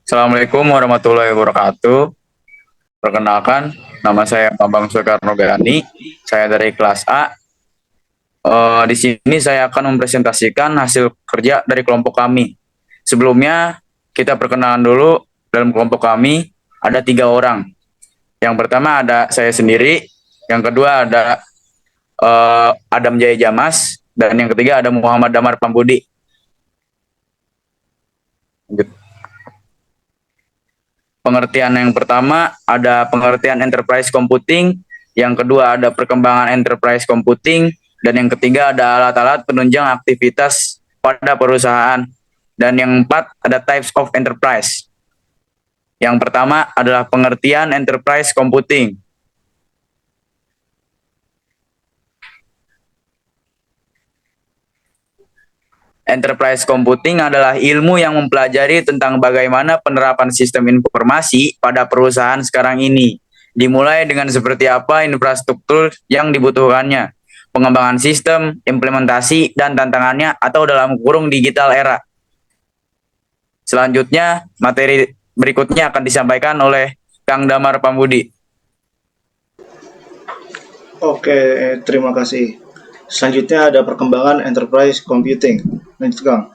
Assalamualaikum warahmatullahi wabarakatuh. Perkenalkan, nama saya Bambang Soekarno Gani. Saya dari kelas A. Di sini saya akan mempresentasikan hasil kerja dari kelompok kami. Sebelumnya, kita perkenalan dulu. Dalam kelompok kami ada 3 orang. Yang pertama ada saya sendiri. Yang kedua ada Adam Jaya Jamas. Dan yang ketiga ada Muhammad Damar Pambudi. Pengertian yang pertama ada pengertian enterprise computing, yang kedua ada perkembangan enterprise computing, dan yang ketiga ada alat-alat penunjang aktivitas pada perusahaan, dan yang empat ada types of enterprise. Yang pertama adalah pengertian enterprise computing. Enterprise computing adalah ilmu yang mempelajari tentang bagaimana penerapan sistem informasi pada perusahaan sekarang ini. Dimulai dengan seperti apa infrastruktur yang dibutuhkannya, pengembangan sistem, implementasi, dan tantangannya atau dalam kurung digital era. Selanjutnya, materi berikutnya akan disampaikan oleh Kang Damar Pambudi. Oke, terima kasih. Selanjutnya ada perkembangan enterprise computing. Lanjut, Kang.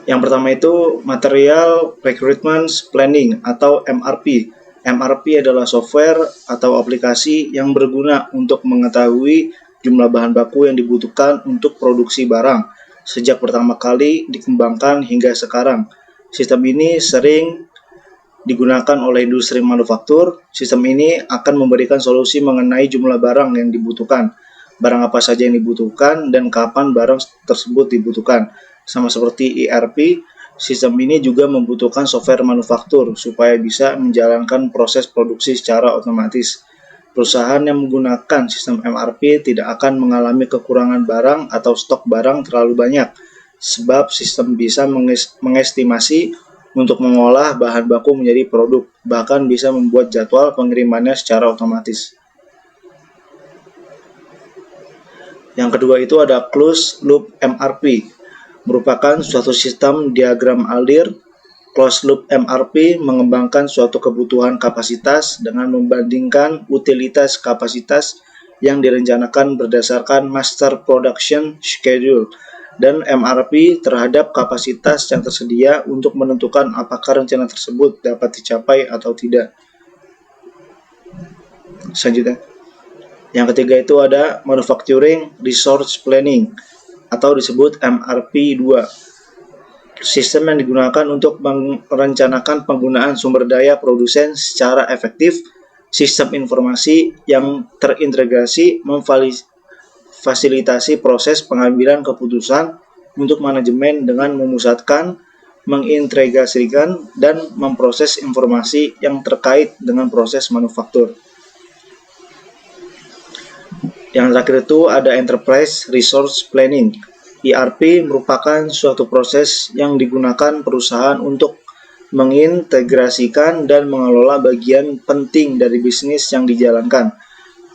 Yang pertama itu Material Recruitment Planning atau MRP. MRP adalah software atau aplikasi yang berguna untuk mengetahui jumlah bahan baku yang dibutuhkan untuk produksi barang sejak pertama kali dikembangkan hingga sekarang. Sistem ini sering digunakan oleh industri manufaktur. Sistem ini akan memberikan solusi mengenai jumlah barang yang dibutuhkan, barang apa saja yang dibutuhkan, dan kapan barang tersebut dibutuhkan. Sama seperti ERP, sistem ini juga membutuhkan software manufaktur supaya bisa menjalankan proses produksi secara otomatis. Perusahaan yang menggunakan sistem MRP tidak akan mengalami kekurangan barang atau stok barang terlalu banyak, sebab sistem bisa mengestimasi untuk mengolah bahan baku menjadi produk, bahkan bisa membuat jadwal pengirimannya secara otomatis. Yang kedua itu ada Closed Loop MRP, merupakan suatu sistem diagram alir. Closed Loop MRP mengembangkan suatu kebutuhan kapasitas dengan membandingkan utilitas kapasitas yang direncanakan berdasarkan Master Production Schedule dan MRP terhadap kapasitas yang tersedia untuk menentukan apakah rencana tersebut dapat dicapai atau tidak. Selanjutnya, yang ketiga itu ada Manufacturing Resource Planning atau disebut MRP 2. Sistem yang digunakan untuk merencanakan penggunaan sumber daya produsen secara efektif. Sistem informasi yang terintegrasi memfasilitasi proses pengambilan keputusan untuk manajemen dengan memusatkan, mengintegrasikan, dan memproses informasi yang terkait dengan proses manufaktur. Yang terakhir itu ada Enterprise Resource Planning. ERP merupakan suatu proses yang digunakan perusahaan untuk mengintegrasikan dan mengelola bagian penting dari bisnis yang dijalankan.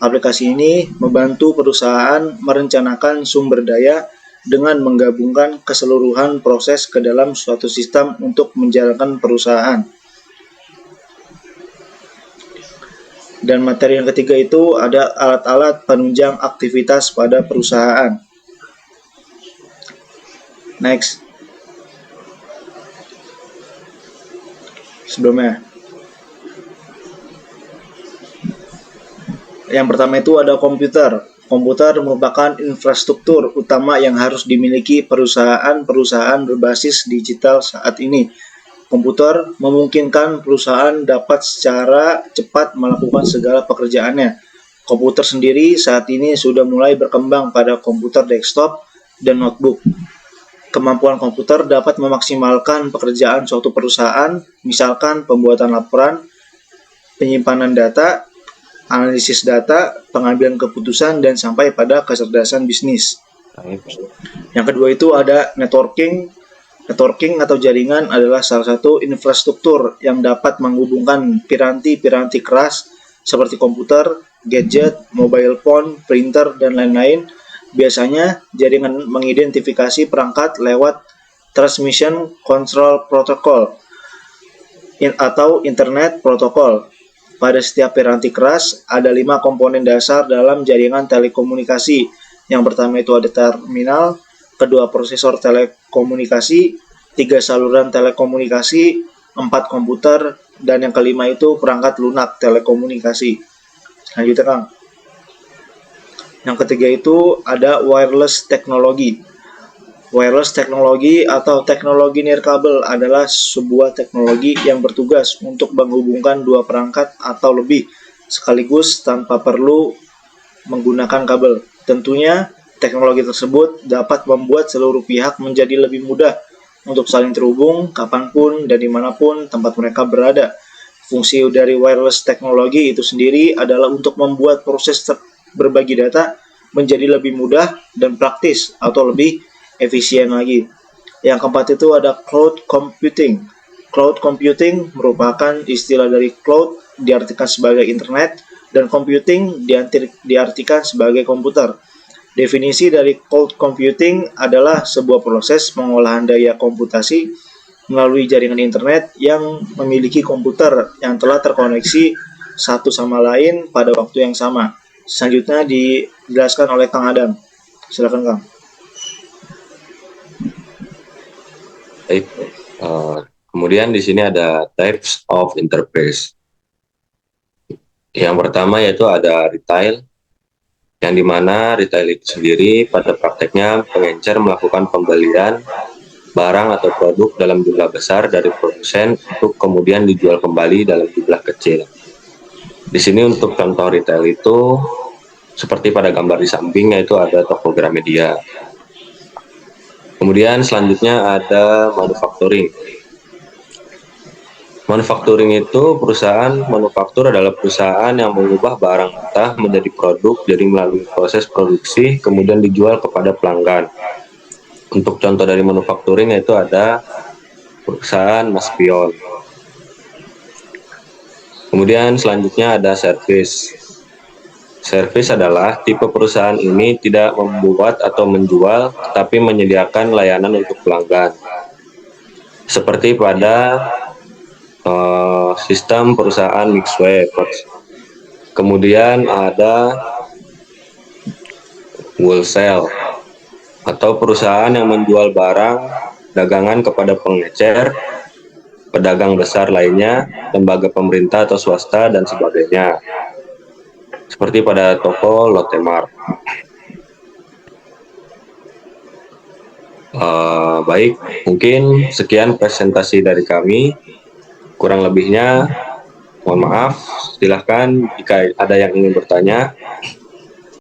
Aplikasi ini membantu perusahaan merencanakan sumber daya dengan menggabungkan keseluruhan proses ke dalam suatu sistem untuk menjalankan perusahaan. Dan materi yang ketiga itu ada alat-alat penunjang aktivitas pada perusahaan. Next. Sebelumnya. Yang pertama itu ada komputer. Komputer merupakan infrastruktur utama yang harus dimiliki perusahaan-perusahaan berbasis digital saat ini. Komputer memungkinkan perusahaan dapat secara cepat melakukan segala pekerjaannya. Komputer sendiri saat ini sudah mulai berkembang pada komputer desktop dan notebook. Kemampuan komputer dapat memaksimalkan pekerjaan suatu perusahaan, misalkan pembuatan laporan, penyimpanan data, analisis data, pengambilan keputusan, dan sampai pada kecerdasan bisnis. Yang kedua itu ada networking. Networking atau jaringan adalah salah satu infrastruktur yang dapat menghubungkan piranti-piranti keras seperti komputer, gadget, mobile phone, printer, dan lain-lain. Biasanya, jaringan mengidentifikasi perangkat lewat Transmission Control Protocol atau Internet Protocol. Pada setiap piranti keras, ada 5 komponen dasar dalam jaringan telekomunikasi. Yang pertama itu ada terminal, kedua prosesor telekomunikasi, 3 saluran telekomunikasi, 4 komputer, dan yang kelima itu perangkat lunak telekomunikasi. Lanjutnya Kang. Yang ketiga itu ada wireless teknologi. Wireless teknologi atau teknologi nirkabel adalah sebuah teknologi yang bertugas untuk menghubungkan dua perangkat atau lebih sekaligus tanpa perlu menggunakan kabel. Tentunya, teknologi tersebut dapat membuat seluruh pihak menjadi lebih mudah untuk saling terhubung kapanpun dan dimanapun tempat mereka berada. Fungsi dari wireless teknologi itu sendiri adalah untuk membuat proses berbagi data menjadi lebih mudah dan praktis atau lebih efisien lagi. Yang keempat itu ada cloud computing. Cloud computing merupakan istilah dari cloud diartikan sebagai internet dan computing diartikan sebagai komputer. Definisi dari cloud computing adalah sebuah proses pengolahan daya komputasi melalui jaringan internet yang memiliki komputer yang telah terkoneksi satu sama lain pada waktu yang sama. Selanjutnya dijelaskan oleh Kang Adam. Silakan Kang. Baik, kemudian di sini ada types of interface. Yang pertama yaitu ada retail, yang dimana retail itu sendiri pada prakteknya pengencer melakukan pembelian barang atau produk dalam jumlah besar dari produsen untuk kemudian dijual kembali dalam jumlah kecil. Di sini untuk contoh retail itu seperti pada gambar di samping, yaitu ada toko Gramedia. Kemudian selanjutnya ada manufacturing. Manufacturing itu perusahaan manufaktur adalah perusahaan yang mengubah barang mentah menjadi produk, jadi melalui proses produksi kemudian dijual kepada pelanggan. Untuk contoh dari manufacturing yaitu ada perusahaan Mas Pion. Kemudian selanjutnya ada service. Service adalah tipe perusahaan ini tidak membuat atau menjual, tetapi menyediakan layanan untuk pelanggan. Seperti pada sistem perusahaan Mixway. Kemudian ada wholesale atau perusahaan yang menjual barang dagangan kepada pengecer, pedagang besar lainnya, lembaga pemerintah atau swasta, dan sebagainya. Seperti pada toko Lotte Mart. Baik, mungkin sekian presentasi dari kami. Kurang lebihnya, mohon maaf. Silahkan jika ada yang ingin bertanya.